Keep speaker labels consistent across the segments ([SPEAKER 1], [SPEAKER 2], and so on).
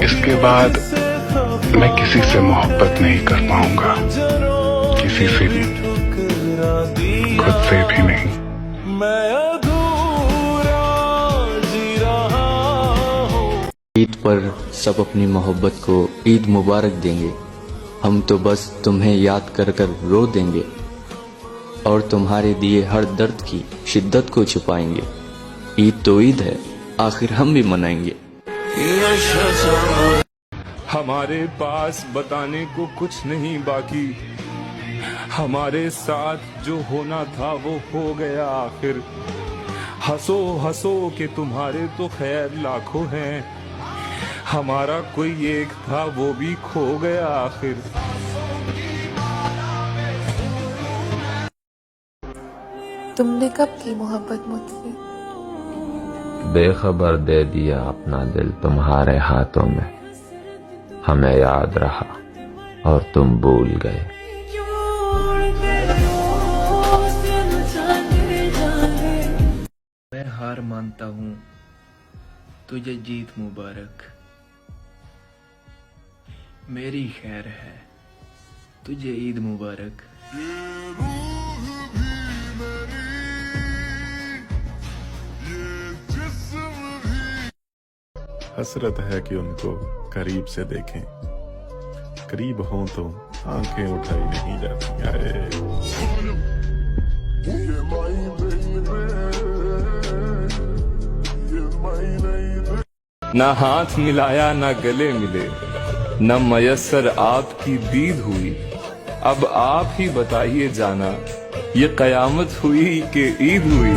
[SPEAKER 1] इसके बाद मैं किसी से मोहब्बत नहीं कर पाऊंगा, किसी से भी, खुद से भी नहीं।
[SPEAKER 2] ईद पर सब अपनी मोहब्बत को ईद मुबारक देंगे। हम तो बस तुम्हें याद कर कर रो देंगे और तुम्हारे दिए हर दर्द की शिद्दत को छुपाएंगे। ईद तो ईद है, आखिर हम भी मनाएंगे।
[SPEAKER 3] हमारे पास बताने को कुछ नहीं बाकी, हमारे साथ जो होना था वो हो गया आखिर। हंसो हंसो कि तुम्हारे तो खैर लाखों हैं, हमारा कोई एक था वो भी खो गया आखिर।
[SPEAKER 4] तुमने कब की मोहब्बत मुझसे?
[SPEAKER 5] बेखबर दे दिया अपना दिल तुम्हारे हाथों में, हमें याद रहा और तुम भूल गए।
[SPEAKER 6] मैं हार मानता हूँ, तुझे जीत मुबारक। मेरी खैर है, तुझे ईद मुबारक।
[SPEAKER 7] हसरत है कि उनको करीब से देखें, करीब हों तो आंखें उठाई नहीं जाती।
[SPEAKER 3] ना हाथ मिलाया ना गले मिले, न मयस्सर आपकी दीद हुई। अब आप ही बताइए जाना, ये कयामत हुई कि ईद हुई।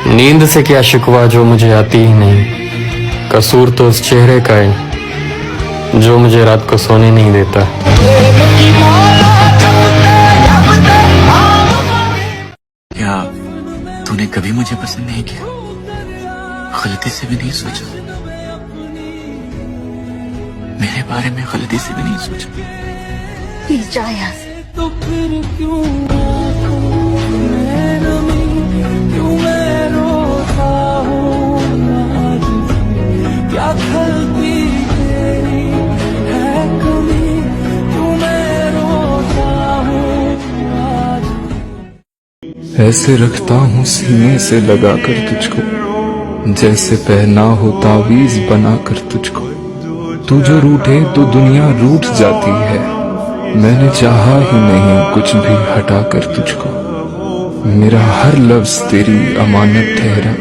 [SPEAKER 8] नींद से क्या शिकवा जो मुझे आती ही नहीं, कसूर तो उस चेहरे का है जो मुझे रात को सोने नहीं देता।
[SPEAKER 9] क्या तूने कभी मुझे पसंद नहीं किया? गलती से भी नहीं सोचा, मेरे बारे में गलती से भी नहीं सोचा।
[SPEAKER 4] जा यहाँ से।
[SPEAKER 10] तो फिर क्यों क्या गलती तेरी है, कभी क्यों मैं रोता हूँ आज।
[SPEAKER 3] ऐसे रखता हूँ सीने से लगा कर तुझको, जैसे पहना हो तावीज बना कर तुझको। तू जो रूठे तो दुनिया रूठ जाती है, मैंने चाहा ही नहीं कुछ भी हटा कर तुझको। मेरा हर लफ्ज तेरी अमानत ठहरा,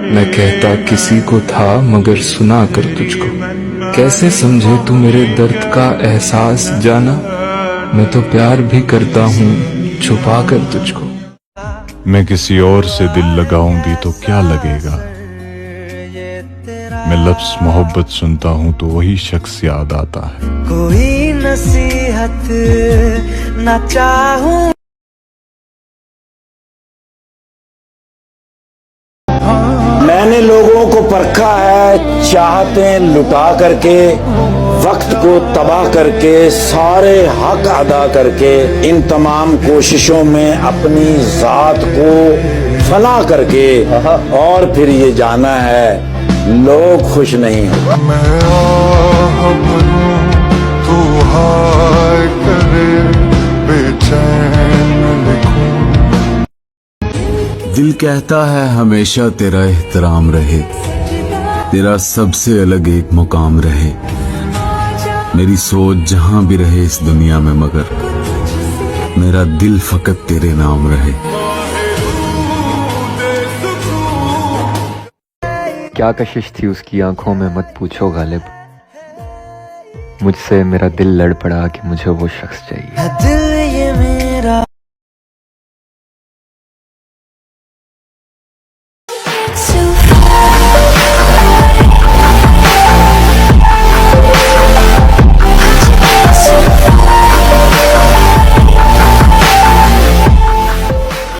[SPEAKER 3] मैं कहता किसी को था मगर सुना कर तुझको। कैसे समझे तू मेरे दर्द का एहसास जाना, मैं तो प्यार भी करता हूँ छुपा कर तुझको।
[SPEAKER 7] मैं किसी और से दिल लगाऊं भी तो क्या लगेगा, मैं लफ्ज मोहब्बत सुनता हूँ तो वही शख्स याद आता है।
[SPEAKER 10] कोई नसीहत न चाहूं,
[SPEAKER 11] मैंने लोगों को परखा है, चाहते लुटा करके, वक्त को तबाह करके, सारे हक अदा करके, इन तमाम कोशिशों में अपनी जात को फना करके, और फिर ये जाना है लोग खुश नहीं हो।
[SPEAKER 12] तू हाय करे बेचैन लिखूं।
[SPEAKER 13] दिल कहता है हमेशा तेरा एहतराम रहे, तेरा सबसे अलग एक मुकाम रहे। मेरी सोच जहां भी रहे इस दुनिया में, मगर मेरा दिल फकत तेरे नाम रहे।
[SPEAKER 2] क्या कशिश थी उसकी आंखों में मत पूछो गालिब, मुझसे मेरा दिल लड़ पड़ा कि मुझे वो शख्स चाहिए।
[SPEAKER 10] दिल ये